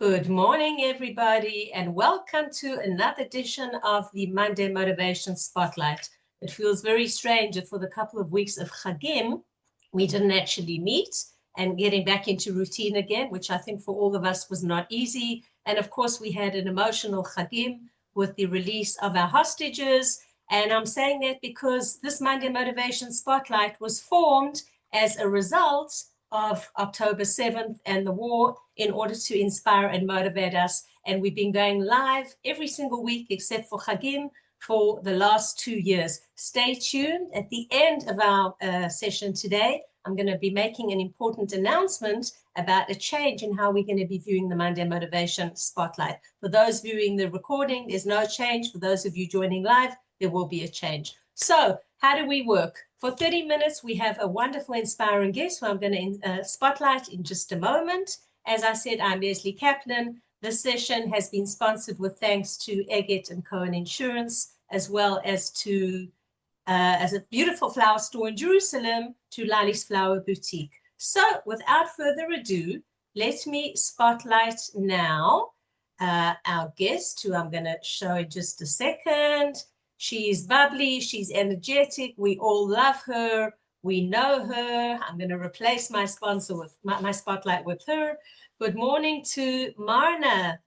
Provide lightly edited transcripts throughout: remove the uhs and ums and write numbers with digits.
Good morning, everybody, and welcome to another edition of the Monday Motivation Spotlight. It feels very strange that for the couple of weeks of Chagim, we didn't actually meet, and getting back into routine again, which I think for all of us was not easy. And of course, we had an emotional Chagim with the release of our hostages. And I'm saying that because this Monday Motivation Spotlight was formed as a result of October 7th and the war in order to inspire and motivate us. And we've been going live every single week except for Chagim for the last 2 years. Stay tuned. At the end of our session today, I'm going to be making an important announcement about a change in how we're going to be viewing the Monday Motivation Spotlight. For those viewing the recording, there's no change. For those of you joining live, there will be a change. So how do we work? For 30 minutes, we have a wonderful, inspiring guest who I'm going to spotlight in just a moment. As I said, I'm Lesley Kaplan. This session has been sponsored with thanks to Eggett & Cohen Insurance, as well as to as a beautiful flower store in Jerusalem, to Lali's Flower Boutique. So without further ado, let me spotlight now our guest, who I'm going to show in just a second. She's bubbly, she's energetic, we all love her, we know her. I'm going to replace my sponsor with my spotlight with her. Good morning to Marna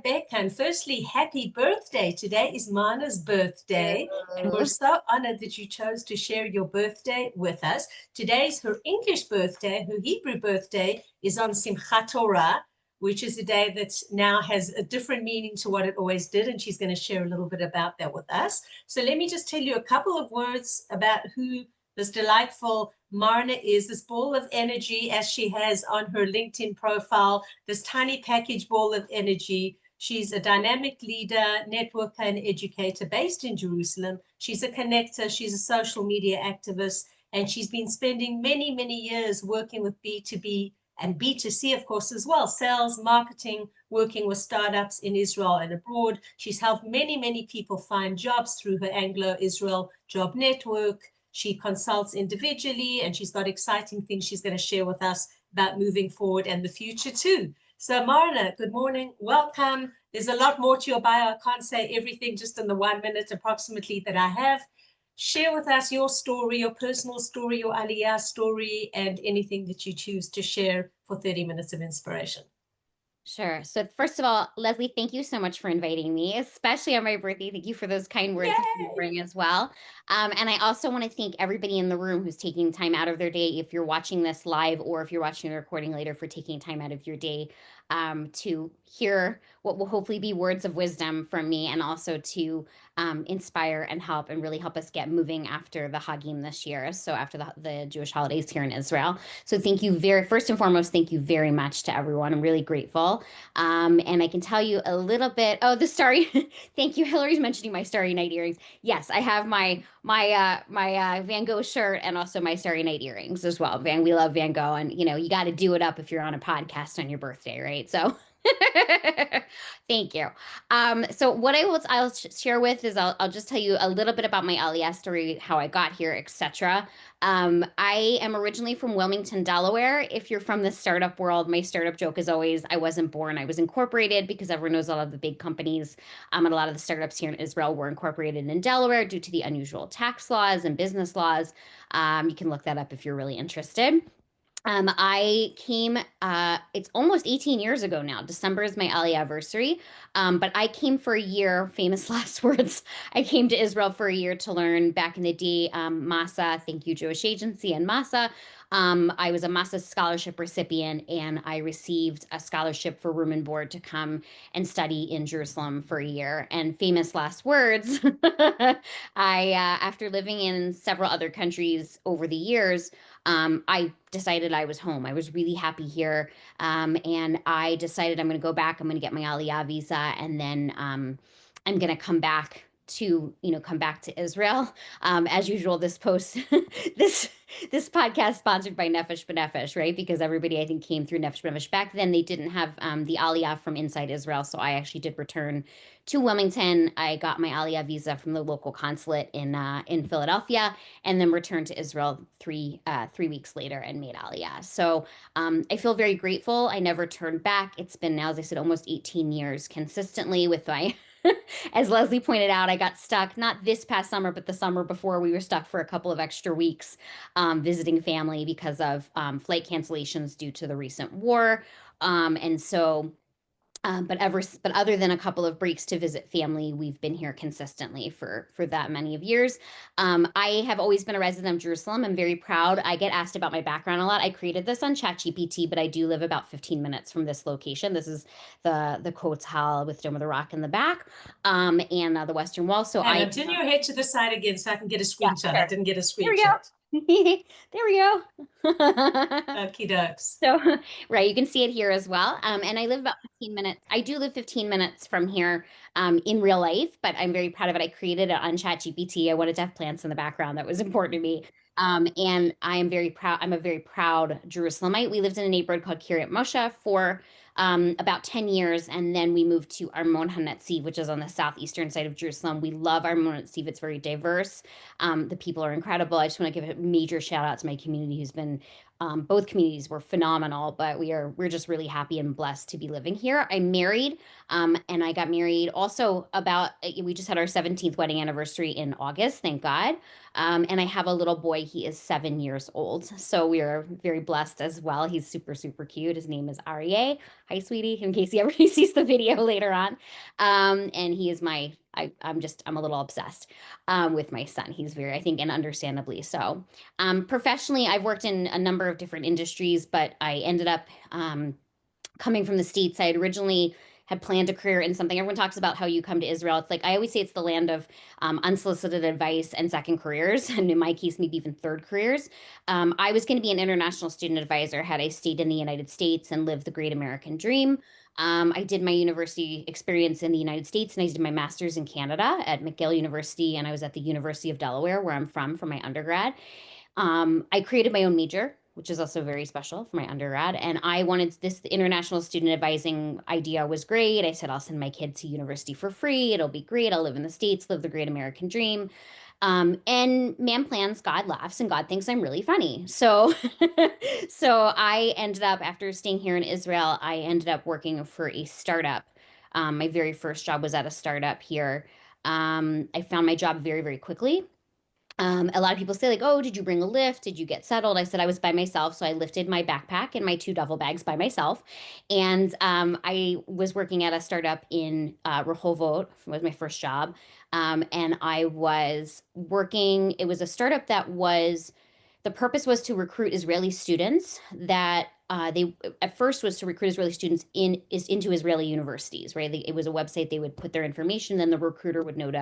Becker. And firstly, happy birthday. Today is Marna's birthday, and we're so honored that you chose to share your birthday with us. Today's her English birthday. Her Hebrew birthday is on Simchat Torah, which is a day that now has a different meaning to what it always did, and she's going to share a little bit about that with us. So let me just tell you a couple of words about who this delightful Marna is, this ball of energy, as she has on her LinkedIn profile, this tiny package ball of energy. She's a dynamic leader, networker, and educator based in Jerusalem. She's a connector, she's a social media activist, and she's been spending many, many years working with B2B and B2C, of course, as well, sales, marketing, working with startups in Israel and abroad. She's helped many, many people find jobs through her Anglo Israel Job Network. She consults individually, and she's got exciting things she's going to share with us about moving forward and the future too. So Marna, good morning, welcome. There's a lot more to your bio. I can't say everything just in the 1 minute approximately that I have. Share with us your story, your personal story, your Aliyah story, and anything that you choose to share for 30 minutes of inspiration. Sure. So first of all, Lesley, thank you so much for inviting me, especially on my birthday. Thank you for those kind words you bring as well. And I also want to thank everybody in the room who's taking time out of their day, if you're watching this live or if you're watching the recording later, for taking time out of your day to hear what will hopefully be words of wisdom from me, and also to inspire and help and really help us get moving after the Hagim this year. So after the Jewish holidays here in Israel. So thank you first and foremost, thank you very much to everyone. I'm really grateful. And I can tell you a little bit. Oh, the starry. Thank you. Hillary's mentioning my Starry Night earrings. Yes, I have my Van Gogh shirt and also my Starry Night earrings as well. We love Van Gogh, and you got to do it up if you're on a podcast on your birthday, right? So thank you. So what I'll share with is I'll just tell you a little bit about my Aliyah story, how I got here, etc. I am originally from Wilmington, Delaware. If you're from the startup world, my startup joke is always, I wasn't born, I was incorporated, because everyone knows a lot of the big companies and a lot of the startups here in Israel were incorporated in Delaware due to the unusual tax laws and business laws. You can look that up if you're really interested. I came, it's almost 18 years ago now. December is my Aliyah anniversary. But I came for a year, famous last words. I came to Israel for a year to learn back in the day, MASA, thank you, Jewish Agency, and MASA. I was a MASA scholarship recipient, and I received a scholarship for room and board to come and study in Jerusalem for a year. And famous last words, after living in several other countries over the years, I decided I was home. I was really happy here. And I decided I'm going to go back. I'm going to get my Aliyah visa, and then I'm going to come back to, come back to Israel. As usual, this post, this this podcast sponsored by Nefesh B'Nefesh, right? Because everybody, I think, came through Nefesh B'Nefesh. Back then, they didn't have the Aliyah from inside Israel, so I actually did return to Wilmington. I got my Aliyah visa from the local consulate in Philadelphia, and then returned to Israel 3 weeks later and made Aliyah. So I feel very grateful. I never turned back. It's been now, as I said, almost 18 years consistently with my as Lesley pointed out, I got stuck, not this past summer, but the summer before. We were stuck for a couple of extra weeks visiting family because of flight cancellations due to the recent war. And so, but other than a couple of breaks to visit family, we've been here consistently for that many of years. I have always been a resident of Jerusalem. I'm very proud. I get asked about my background a lot. I created this on ChatGPT, but I do live about 15 minutes from this location. This is the Kotel with Dome of the Rock in the back, and the Western Wall. So and turn your head to the side again so I can get a screenshot. Yeah, sure. I didn't get a screenshot. There we go. Okie dokes. So, right, you can see it here as well. And I live about 15 minutes. I do live 15 minutes from here in real life, but I'm very proud of it. I created it on ChatGPT. I wanted to have plants in the background. That was important to me. And I am very proud. I'm a very proud Jerusalemite. We lived in a neighborhood called Kiryat Moshe for about 10 years. And then we moved to Armon HaNetziv, which is on the southeastern side of Jerusalem. We love Armon HaNetziv. It's very diverse. The people are incredible. I just want to give a major shout out to my community who's been both communities were phenomenal, but we're just really happy and blessed to be living here. I'm married, and I got married also we just had our 17th wedding anniversary in August, thank God. And I have a little boy. He is 7 years old, so we are very blessed as well. He's super, super cute. His name is Aryeh. Hi, sweetie, in case he ever sees the video later on. And he is I'm a little obsessed with my son. He's very, I think, and understandably so. Professionally, I've worked in a number of different industries, but I ended up coming from the States. I had originally had planned a career in something. Everyone talks about how you come to Israel. It's like, I always say it's the land of unsolicited advice and second careers. And in my case, maybe even third careers. I was going to be an international student advisor had I stayed in the United States and lived the great American dream. I did my university experience in the United States, and I did my master's in Canada at McGill University, and I was at the University of Delaware, where I'm from, for my undergrad. I created my own major, which is also very special for my undergrad. And I wanted this international student advising idea was great. I said, I'll send my kid to university for free. It'll be great. I'll live in the States, live the great American dream. And man plans, God laughs, and God thinks I'm really funny. So, so I ended up, after staying here in Israel, I ended up working for a startup. My very first job was at a startup here. I found my job very, very quickly. A lot of people say like, oh, did you bring a lift? Did you get settled? I said I was by myself. So I lifted my backpack and my 2 duffel bags by myself. And I was working at a startup in Rehovot, was my first job. And I was working, it was a startup the purpose was to recruit Israeli students that they at first was to recruit Israeli students into Israeli universities, right? It was a website. They would put their information, then the recruiter would know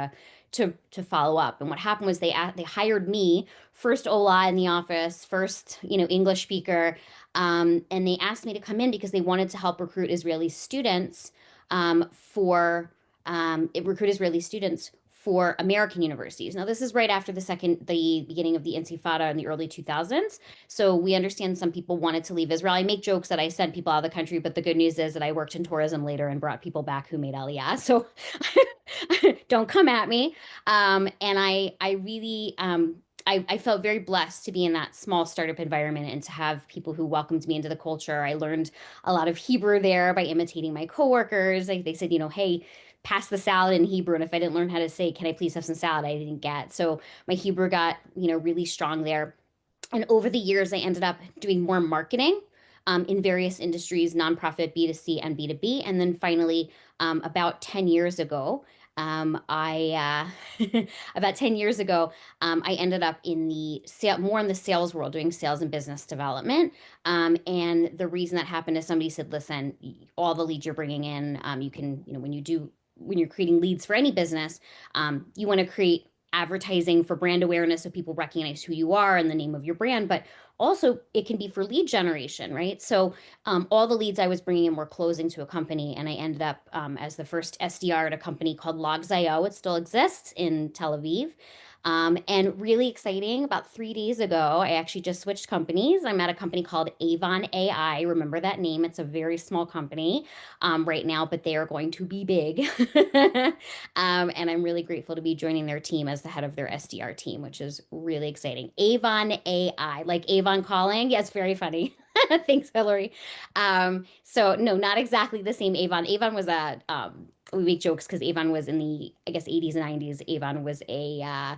to follow up. And what happened was they hired me, first Ola in the office, first English speaker, and they asked me to come in because they wanted to help recruit Israeli students for American universities. Now, this is right after the beginning of the Intifada in the early 2000s. So we understand some people wanted to leave Israel. I make jokes that I sent people out of the country, but the good news is that I worked in tourism later and brought people back who made Aliyah. So don't come at me. And I really, I felt very blessed to be in that small startup environment and to have people who welcomed me into the culture. I learned a lot of Hebrew there by imitating my coworkers. They said, hey, pass the salad in Hebrew. And if I didn't learn how to say, can I please have some salad? I didn't get. So my Hebrew got, really strong there. And over the years, I ended up doing more marketing in various industries, nonprofit, B2C, and B2B. And then finally, about 10 years ago, about 10 years ago, I ended up more in the sales world, doing sales and business development. And the reason that happened is somebody said, listen, all the leads you're bringing in, you can, when you're creating leads for any business, you want to create advertising for brand awareness so people recognize who you are and the name of your brand, but also it can be for lead generation, right? So all the leads I was bringing in were closing to a company, and I ended up as the first SDR at a company called Logs.io. It still exists in Tel Aviv. And really exciting, about 3 days ago, I actually just switched companies. I'm at a company called Avon AI. Remember that name? It's a very small company right now, but they are going to be big. And I'm really grateful to be joining their team as the head of their SDR team, which is really exciting. Avon AI, like Avon calling. Yes, very funny. Thanks, Hillary. So no, not exactly the same Avon. Avon was we make jokes because Avon was in the, I guess, 80s and 90s. Avon was a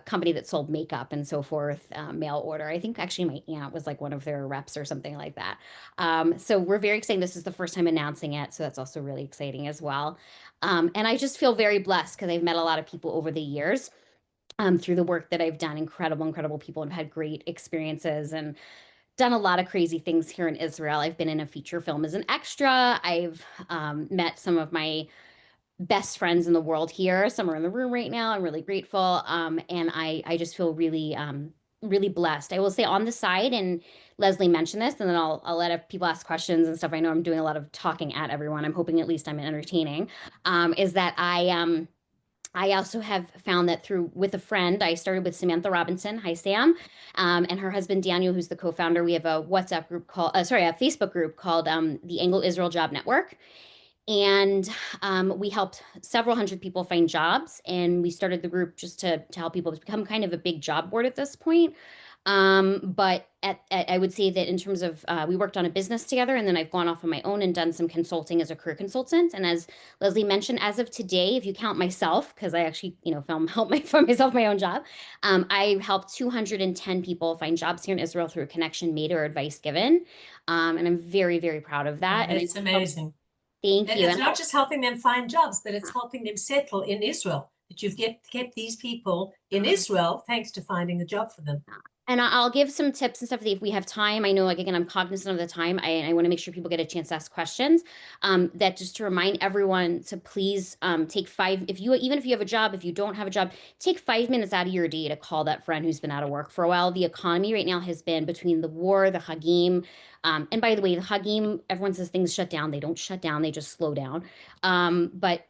company that sold makeup and so forth, mail order. I think actually my aunt was like one of their reps or something like that. So we're very excited. This is the first time announcing it. So that's also really exciting as well. And I just feel very blessed because I've met a lot of people over the years through the work that I've done. Incredible people, and had great experiences and done a lot of crazy things here in Israel. I've been in a feature film as an extra. I've met some of my best friends in the world here. Some are in the room right now. I'm really grateful. And I just feel really, really blessed. I will say on the side, and Lesley mentioned this, and then I'll let people ask questions and stuff. I know I'm doing a lot of talking at everyone. I'm hoping at least I'm entertaining. Is that I also have found that with a friend, I started with Samantha Robinson. Hi, Sam. And her husband, Daniel, who's the co-founder. We have a WhatsApp group called, a Facebook group called the Anglo Israel Job Network. And we helped several hundred people find jobs. And we started the group just to help people. It's become kind of a big job board at this point. But I would say that in terms of, we worked on a business together, and then I've gone off on my own and done some consulting as a career consultant. And as Lesley mentioned, as of today, if you count myself, because I actually, help myself my own job, I helped 210 people find jobs here in Israel through a connection made or advice given. And I'm very, very proud of that. It's amazing. Thank you. It's not just helping them find jobs, but it's helping them settle in Israel. That you've kept these people in Israel thanks to finding a job for them. And I'll give some tips and stuff if we have time. I know, like, again, I'm cognizant of the time. I want to make sure people get a chance to ask questions. That just to remind everyone to please take even if you have a job, if you don't have a job, take 5 minutes out of your day to call that friend who's been out of work for a while. The economy right now has been between the war, the Hagim. And by the way, the Hagim, everyone says things shut down. They don't shut down, they just slow down. But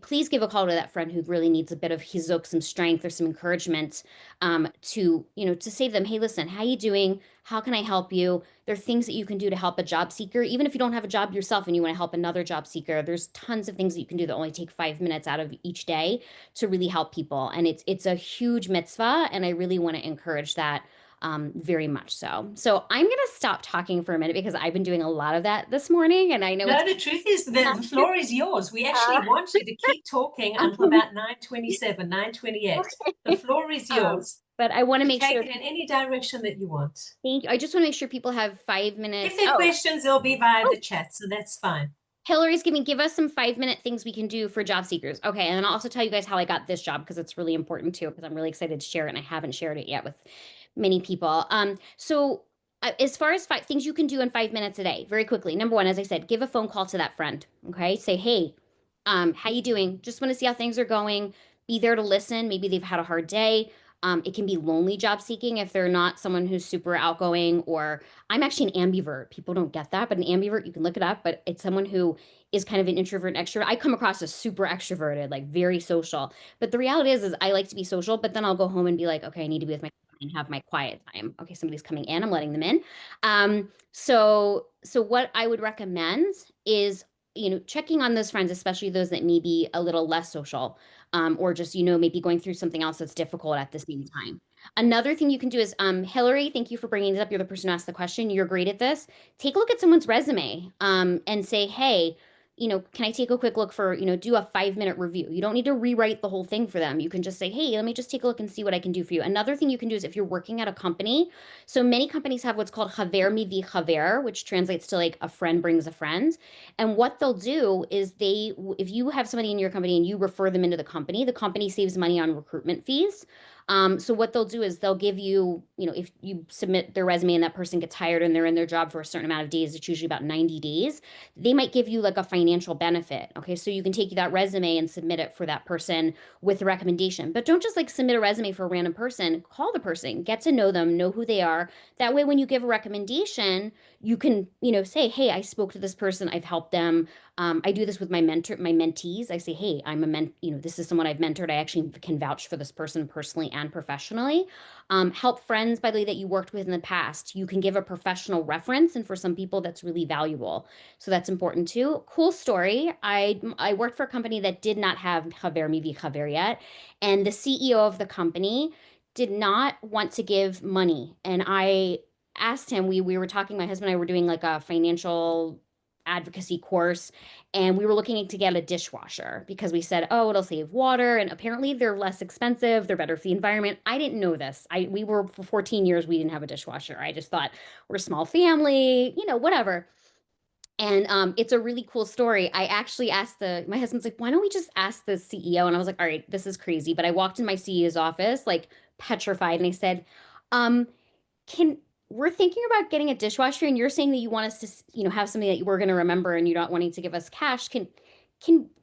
please give a call to that friend who really needs a bit of hizuk, some strength or some encouragement to say to them, hey, listen, how you doing? How can I help you? There are things that you can do to help a job seeker. Even if you don't have a job yourself and you want to help another job seeker, there's tons of things that you can do that only take 5 minutes out of each day to really help people. And it's a huge mitzvah, and I really want to encourage that very much so. So I'm going to stop talking for a minute because I've been doing a lot of that this morning, and I know the truth is the floor is yours. We actually want you to keep talking until about 9:27, 9:28. The floor is yours. But I want to make sure take it in any direction that you want. Thank you. I just want to make sure people have 5 minutes. If there are questions, they'll be via the chat, so that's fine. Hillary's give us some 5-minute things we can do for job seekers. Okay, and then I'll also tell you guys how I got this job because it's really important too, because I'm really excited to share it, and I haven't shared it yet with many people. So as far as things you can do in 5 minutes a day, very quickly. Number one, as I said, give a phone call to that friend. Okay, say, hey, how you doing? Just want to see how things are going. Be there to listen. Maybe they've had a hard day. It can be lonely job seeking if they're not someone who's super outgoing, or I'm actually an ambivert. People don't get that, but an ambivert, you can look it up, but it's someone who is kind of an introvert and extrovert. I come across as super extroverted, like very social. But the reality is I like to be social, but then I'll go home and be like, okay, I need to be with my and have my quiet time. Okay, somebody's coming in, I'm letting them in. So what I would recommend is, checking on those friends, especially those that may be a little less social, or just, maybe going through something else that's difficult at the same time. Another thing you can do is, Hillary, thank you for bringing it up. You're the person who asked the question. You're great at this. Take a look at someone's resume and say, hey, can I take a quick look for, do a 5-minute review? You don't need to rewrite the whole thing for them. You can just say, hey, let me just take a look and see what I can do for you. Another thing you can do is if you're working at a company, so many companies have what's called Haver Mivi Haver, which translates to like a friend brings a friend. And what they'll do is if you have somebody in your company and you refer them into the company saves money on recruitment fees. So what they'll do is they'll give you, if you submit their resume and that person gets hired and they're in their job for a certain amount of days, it's usually about 90 days, they might give you like a financial benefit. Okay. So you can take that resume and submit it for that person with a recommendation. But don't just like submit a resume for a random person. Call the person, get to know them, know who they are. That way, when you give a recommendation, you can, say, hey, I spoke to this person, I've helped them. I do this with my mentees. I say, hey, this is someone I've mentored. I actually can vouch for this person personally and professionally. Help friends, by the way, that you worked with in the past. You can give a professional reference, and for some people, that's really valuable. So that's important too. Cool story. I worked for a company that did not have Haver Mivi Haver yet, and the CEO of the company did not want to give money. And I asked him, we were talking, my husband and I were doing like a financial advocacy course, and we were looking to get a dishwasher because we said, oh, it'll save water, and apparently they're less expensive, they're better for the environment. I didn't know this. We were, for 14 years we didn't have a dishwasher. I just thought we're a small family, whatever. And it's a really cool story. I actually asked my husband's like, why don't we just ask the CEO? And I was like, all right, this is crazy. But I walked in my CEO's office, like petrified, and I said, um, can we're thinking about getting a dishwasher, and you're saying that you want us to, have something that we're going to remember, and you're not wanting to give us cash.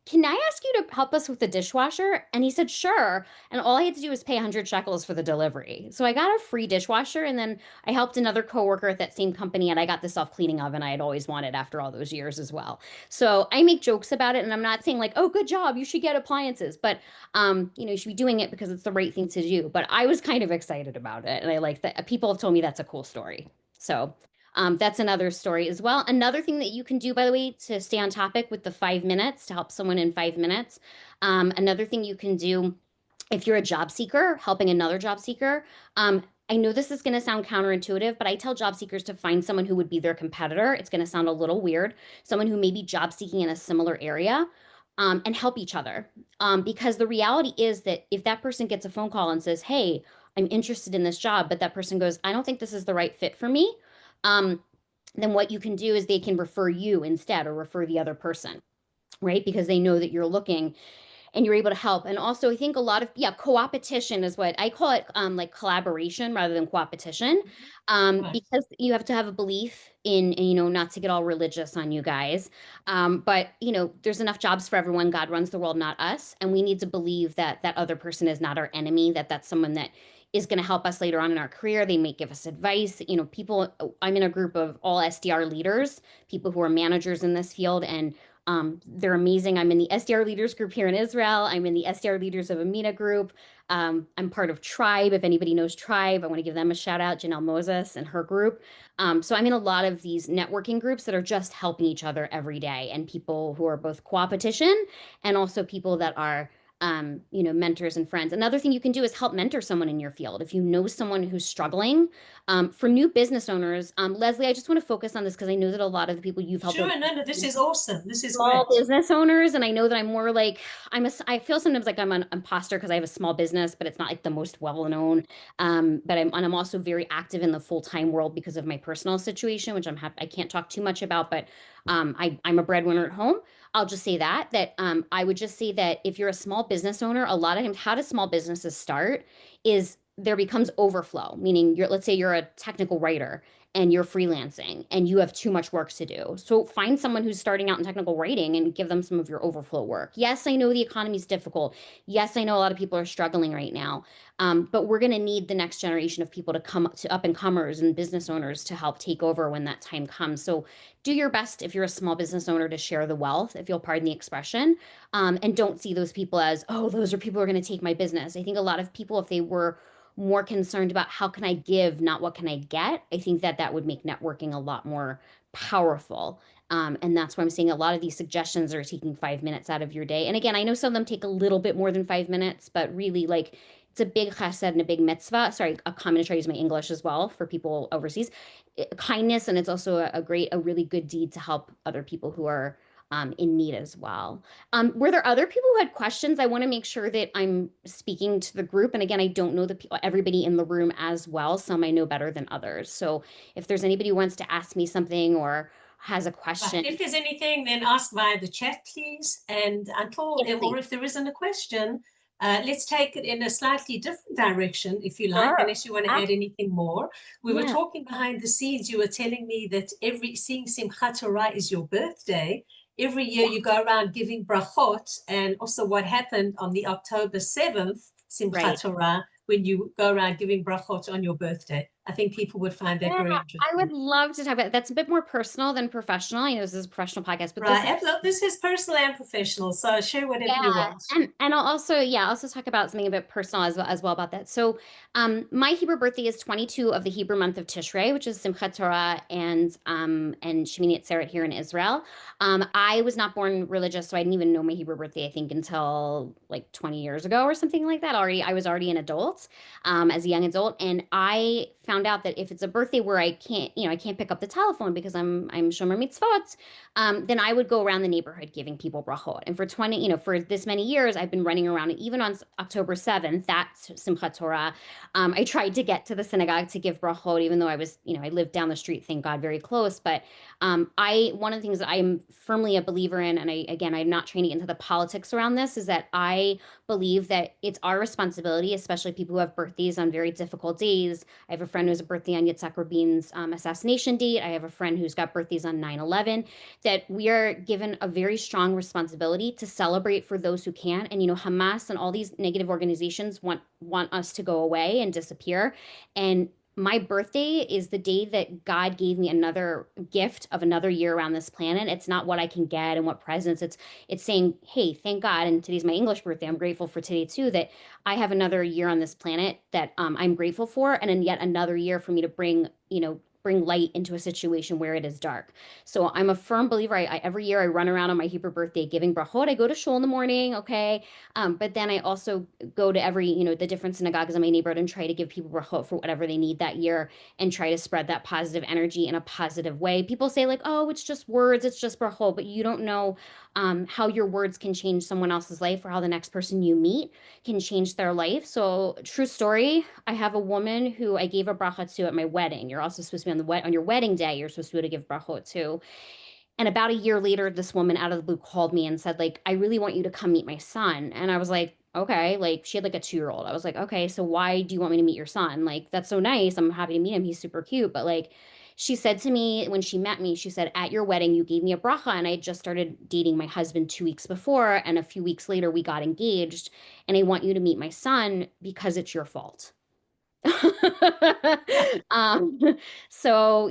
Can I ask you to help us with the dishwasher? And he said, sure. And all I had to do was pay 100 shekels for the delivery. So I got a free dishwasher, and then I helped another coworker at that same company, and I got the self-cleaning oven I had always wanted after all those years as well. So I make jokes about it, and I'm not saying like, oh, good job, you should get appliances, but you should be doing it because it's the right thing to do. But I was kind of excited about it, and I like that people have told me that's a cool story. So that's another story as well. Another thing that you can do, by the way, to stay on topic with the 5 minutes, to help someone in 5 minutes. Another thing you can do if you're a job seeker, helping another job seeker. I know this is going to sound counterintuitive, but I tell job seekers to find someone who would be their competitor. It's going to sound a little weird, someone who may be job seeking in a similar area. And help each other. Because the reality is that if that person gets a phone call and says, hey, I'm interested in this job, but that person goes, I don't think this is the right fit for me, then what you can do is they can refer you instead, or refer the other person, right? Because they know that you're looking and you're able to help. And also, I think a lot of, co-opetition is what I call it, like collaboration rather than co-opetition, Right. because you have to have a belief in, not to get all religious on you guys. But, there's enough jobs for everyone. God runs the world, not us. And we need to believe that that other person is not our enemy, that that's someone that is going to help us later on in our career. They may give us advice. People, I'm in a group of all SDR leaders, people who are managers in this field, and they're amazing. I'm in the SDR leaders group here in Israel. I'm in the SDR leaders of Amina group. I'm part of Tribe. If anybody knows Tribe, I want to give them a shout out, Janelle Moses and her group. So I'm in a lot of these networking groups that are just helping each other every day, and people who are both co-opetition and also people that are mentors and friends. Another thing you can do is help mentor someone in your field. If you know someone who's struggling, for new business owners, Lesley, I just want to focus on this because I know that a lot of the people you've helped Sure, no, this is awesome. This is small great. business owners, and I know that I'm more like I feel sometimes like I'm an imposter because I have a small business, but it's not like the most well known. But I'm also very active in the full-time world because of my personal situation, which I can't talk too much about, but I'm a breadwinner at home. I'll just say that I would just say that if you're a small business owner, a lot of times how do small businesses start is there becomes overflow, meaning let's say you're a technical writer and you're freelancing and you have too much work to do. So find someone who's starting out in technical writing and give them some of your overflow work. Yes, I know the economy is difficult. Yes, I know a lot of people are struggling right now. But we're going to need the next generation of people to come to up and comers and business owners to help take over when that time comes. So do your best if you're a small business owner to share the wealth, if you'll pardon the expression, and don't see those people as, oh, those are people who are going to take my business. I think a lot of people, if they were more concerned about how can I give, not what can I get, I think that would make networking a lot more powerful. And that's why I'm saying a lot of these suggestions are taking 5 minutes out of your day. And again, I know some of them take a little bit more than 5 minutes, but really like it's a big chesed and a big mitzvah. Sorry, I'm going to try to use my English as well for people overseas. Kindness, and it's also a really good deed to help other people who are in need as well. Were there other people who had questions? I want to make sure that I'm speaking to the group. And again, I don't know everybody in the room as well. Some I know better than others. So if there's anybody who wants to ask me something or has a question. Right. If there's anything, then ask via the chat, please. And Yes, or if there isn't a question, Let's take it in a slightly different direction, if you like, Sure. unless you want to add anything more. We were Yeah. talking behind the scenes. You were telling me that seeing Simchat Torah is your birthday. Every year you go around giving brachot, and also what happened on the October 7th, Simchat Right. Torah, when you go around giving brachot on your birthday. I think people would find that Yeah, very I would interesting. love to talk about that's a bit more personal than professional. I know this is a professional podcast, but this is Right. This is personal and professional, so share whatever yeah, you want. and I'll also talk about something a bit personal as well about that. So, my Hebrew birthday is 22 of the Hebrew month of Tishrei, which is Simchat Torah and Shemini Atzeret here in Israel. I was not born religious, so I didn't even know my Hebrew birthday, I think, until like 20 years ago or something like that. I was already an adult, as a young adult, and I found out that if it's a birthday where I can't pick up the telephone because I'm Shomer Mitzvot, then I would go around the neighborhood giving people brachot. And for this many years, I've been running around. And even on October 7th, that's Simchat Torah, I tried to get to the synagogue to give brachot, even though I lived down the street, thank God, very close. But one of the things that I'm firmly a believer in, and I'm not trying to get into the politics around this, is that I believe that it's our responsibility, especially people who have birthdays on very difficult days. I have a friend who has a birthday on Yitzhak Rabin's assassination date. I have a friend who's got birthdays on 9/11, that we are given a very strong responsibility to celebrate for those who can. And Hamas and all these negative organizations want us to go away and disappear. And my birthday is the day that God gave me another gift of another year around this planet. It's not what I can get and what presents. It's saying, hey, thank God. And today's my English birthday. I'm grateful for today too, that I have another year on this planet that I'm grateful for, and then yet another year for me to bring light into a situation where it is dark. So I'm a firm believer. Every year I run around on my Hebrew birthday giving brachot. I go to shul in the morning, okay, but then I also go to the different synagogues in my neighborhood and try to give people brachot for whatever they need that year, and try to spread that positive energy in a positive way. People say like, oh, it's just words, it's just brachot, but you don't know how your words can change someone else's life, or how the next person you meet can change their life. So, true story, I have a woman who I gave a bracha to at my wedding. You're also supposed to be on your wedding day, you're supposed to be able to give brachot to. And about a year later, this woman out of the blue called me and said, like, I really want you to come meet my son. And I was like, okay, like she had like a 2-year-old. I was like, okay, so why do you want me to meet your son? Like, that's so nice. I'm happy to meet him. He's super cute. But like, she said to me when she met me, she said, at your wedding, you gave me a bracha. And I had just started dating my husband 2 weeks before. And a few weeks later, we got engaged. And I want you to meet my son because it's your fault. um, so,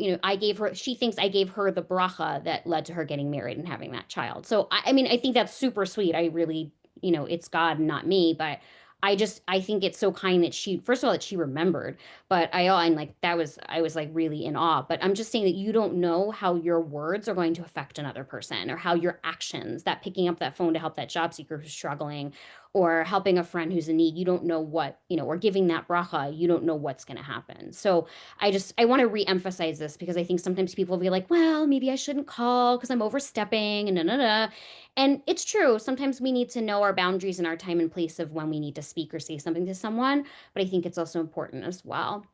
she thinks I gave her the bracha that led to her getting married and having that child. So, I think that's super sweet. I really, it's God, not me, but I think it's so kind that first of all, that she remembered, but I'm like, I was like really in awe. But I'm just saying that you don't know how your words are going to affect another person, or how your actions, that picking up that phone to help that job seeker who's struggling, or helping a friend who's in need, you don't know what, or giving that bracha, you don't know what's going to happen. So I want to reemphasize this, because I think sometimes people will be like, well, maybe I shouldn't call because I'm overstepping and and it's true. Sometimes we need to know our boundaries and our time and place of when we need to speak or say something to someone, but I think it's also important as well.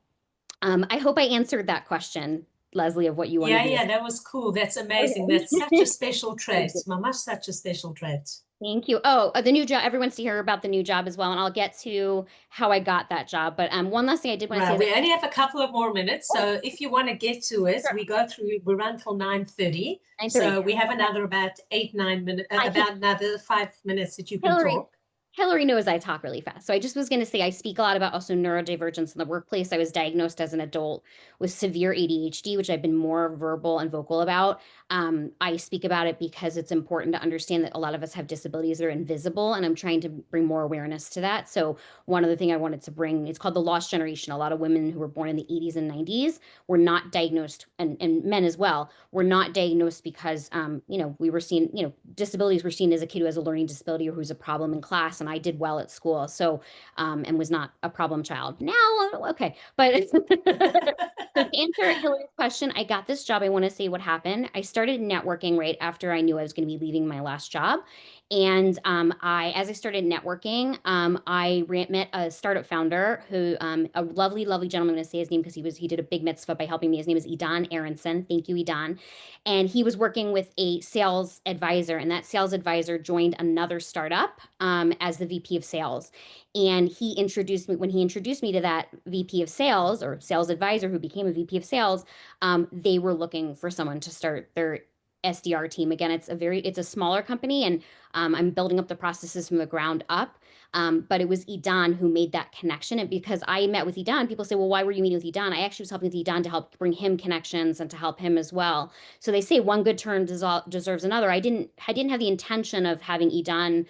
I hope I answered that question, Lesley, of what you wanted Yeah, me to yeah, say. that was cool. That's amazing. That's such a Okay. special trait. Mamash, such a special trait. Thank you. Oh, the new job. Everyone's to hear about the new job as well, and I'll get to how I got that job. But one last thing I did want to say Right. is We only have a couple of more minutes. So if you want to get to it, we run till 9:30. 9:30. So we have another about 8, 9 minutes, I can about another 5 minutes that you can Hillary, talk. Hillary knows I talk really fast. So I just was going to say I speak a lot about also neurodivergence in the workplace. I was diagnosed as an adult with severe ADHD, which I've been more verbal and vocal about. I speak about it because it's important to understand that a lot of us have disabilities that are invisible, and I'm trying to bring more awareness to that. So one other thing I wanted to bring, it's called the lost generation. A lot of women who were born in the 80s and 90s were not diagnosed, and men as well, were not diagnosed because, we were seen, disabilities were seen as a kid who has a learning disability or who's a problem in class, and I did well at school. So, and was not a problem child. Now, okay. But so to answer Hillary's question, I got this job. I want to say what happened. I started networking right after I knew I was going to be leaving my last job. And as I started networking, met a startup founder who, a lovely, lovely gentleman. I'm going to say his name because he did a big mitzvah by helping me. His name is Idan Aronson. Thank you, Idan. And he was working with a sales advisor, and that sales advisor joined another startup as as the VP of sales. And he introduced me, when he introduced me to that VP of sales or sales advisor who became a VP of sales, they were looking for someone to start their SDR team. Again, it's a smaller company, and I'm building up the processes from the ground up. But it was Idan who made that connection. And because I met with Idan, people say, well, why were you meeting with Idan? I actually was helping with Idan to help bring him connections and to help him as well. So they say one good turn deserves another. I didn't have the intention of having Idan,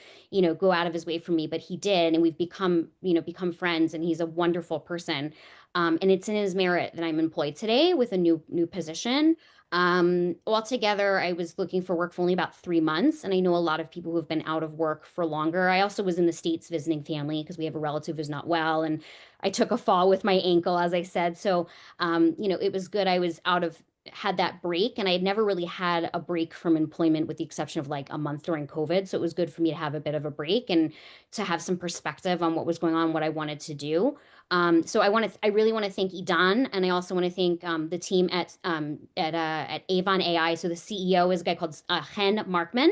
go out of his way for me, but he did. And we've become friends, and he's a wonderful person. And it's in his merit that I'm employed today with a new position. Altogether, I was looking for work for only about 3 months, and I know a lot of people who have been out of work for longer. I also was in the States visiting family because we have a relative who's not well, and I took a fall with my ankle, as I said. So, it was good. I was had that break, and I had never really had a break from employment with the exception of like a month during COVID. So it was good for me to have a bit of a break and to have some perspective on what was going on, what I wanted to do. So I really want to thank Idan, and I also want to thank the team at Avon AI. So the CEO is a guy called Chen Markman,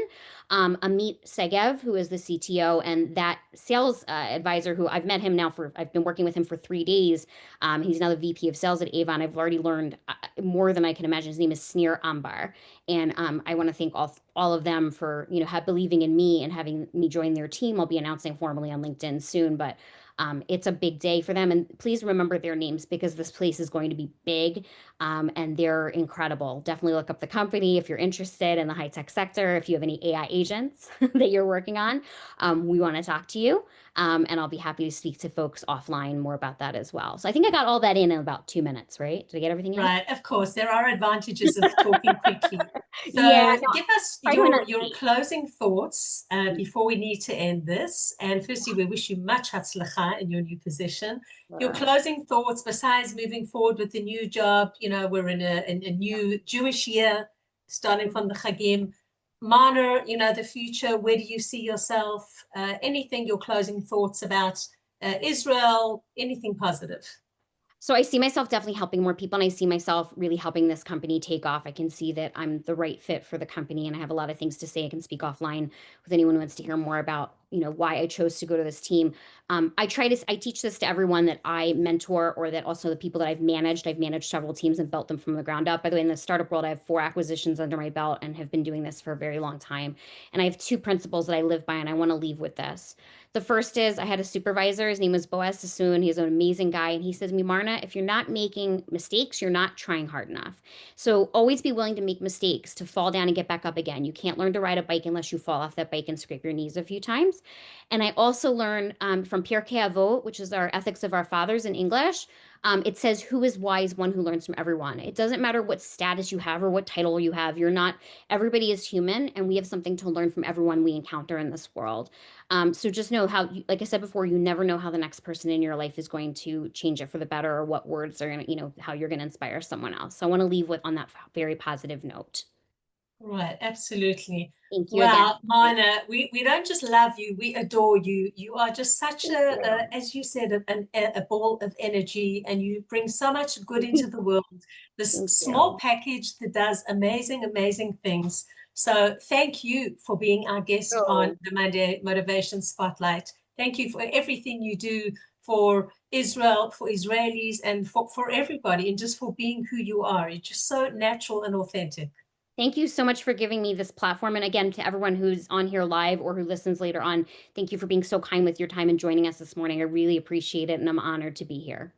Amit Segev, who is the CTO, and that sales advisor who I've met him now I've been working with him for 3 days. He's now the VP of sales at Avon. I've already learned more than I can imagine. His name is Sneer Ambar, and I want to thank all of them for believing in me and having me join their team. I'll be announcing formally on LinkedIn soon, but it's a big day for them. And please remember their names because this place is going to be big, and they're incredible. Definitely look up the company if you're interested in the high tech sector. If you have any AI agents that you're working on, we want to talk to you. And I'll be happy to speak to folks offline more about that as well. So I think I got all that in about 2 minutes, right? Did I get everything in? Right, of course. There are advantages of talking quickly. So Yeah, no, give us your closing thoughts before we need to end this. And firstly, we wish you much hatzlacha in your new position. Your closing thoughts, besides moving forward with the new job, we're in a new Jewish year, starting from the Chagim. Marna, the future, where do you see yourself? Anything, your closing thoughts about Israel, anything positive? So I see myself definitely helping more people, and I see myself really helping this company take off. I can see that I'm the right fit for the company, and I have a lot of things to say. I can speak offline with anyone who wants to hear more about, why I chose to go to this team. I teach this to everyone that I mentor, or that also the people that I've managed. I've managed several teams and built them from the ground up. By the way, in the startup world, I have 4 acquisitions under my belt and have been doing this for a very long time. And I have 2 principles that I live by, and I want to leave with this. The first is I had a supervisor. His name was Boaz Sassoon. He's an amazing guy. And he said to me, Marna, if you're not making mistakes, you're not trying hard enough. So always be willing to make mistakes, to fall down and get back up again. You can't learn to ride a bike unless you fall off that bike and scrape your knees a few times. And I also learned from Pirkei Avot, which is our Ethics of Our Fathers in English. It says, who is wise? One who learns from everyone. It doesn't matter what status you have or what title you have. Everybody is human, and we have something to learn from everyone we encounter in this world. So just know like I said before, you never know how the next person in your life is going to change it for the better, or what words are going to, how you're going to inspire someone else. So I want to leave on that very positive note. Right, absolutely. Thank you Well, again. Marna, we don't just love you, we adore you. You are just such as you said, a ball of energy, and you bring so much good into the world. This small package that does amazing, amazing things. So thank you for being our guest on the Monday Motivation Spotlight. Thank you for everything you do for Israel, for Israelis, and for everybody, and just for being who you are. You're just so natural and authentic. Thank you so much for giving me this platform. And again, to everyone who's on here live or who listens later on, thank you for being so kind with your time and joining us this morning. I really appreciate it, and I'm honored to be here.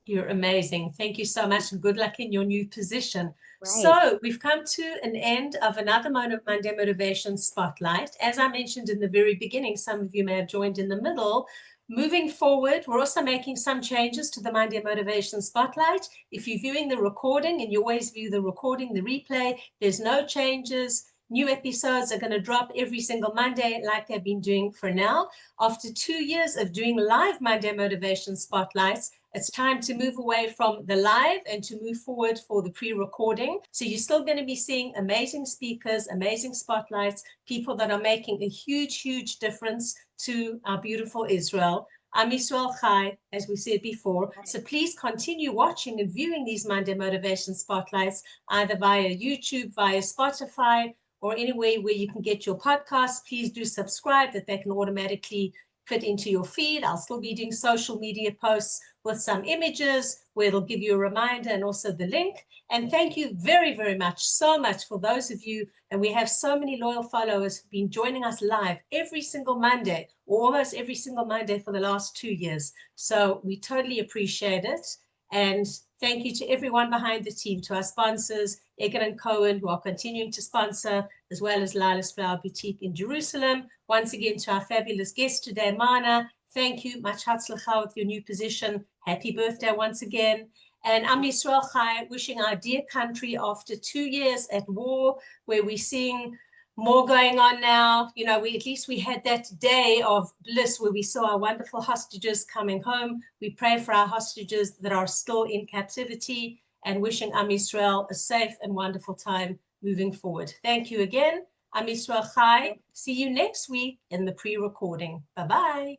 You're amazing. Thank you so much, and good luck in your new position. Right. So we've come to an end of another Monday Motivation Spotlight. As I mentioned in the very beginning, some of you may have joined in the middle. Moving forward, we're also making some changes to the Monday Motivation Spotlight. If you're viewing the recording, and you always view the recording, the replay, there's no changes. New episodes are going to drop every single Monday like they've been doing for now. After 2 years of doing live Monday Motivation Spotlights, it's time to move away from the live and to move forward for the pre-recording. So you're still going to be seeing amazing speakers, amazing spotlights, people that are making a huge, huge difference to our beautiful Israel. I'm Israel Chai, as we said before. So please continue watching and viewing these Monday Motivation Spotlights, either via YouTube, via Spotify, or anywhere where you can get your podcasts, please do subscribe, that they can automatically fit into your feed. I'll still be doing social media posts with some images where it'll give you a reminder and also the link. And thank you very, very much, so much for those of you, and we have so many loyal followers who've been joining us live every single Monday, or almost every single Monday for the last 2 years. So we totally appreciate it. And thank you to everyone behind the team, to our sponsors, Egan & Cohen, who are continuing to sponsor, as well as Lila's Flower Boutique in Jerusalem. Once again, to our fabulous guest today, Marna, thank you. Much hatzlacha with your new position. Happy birthday once again. And Am Yisrael Chai, wishing our dear country, after 2 years at war, where we're seeing more going on now, you know, at least we had that day of bliss where we saw our wonderful hostages coming home. We pray for our hostages that are still in captivity, and wishing Am Yisrael a safe and wonderful time moving forward. Thank you again. Am Yisrael Chai. See you next week in the pre-recording. Bye-bye.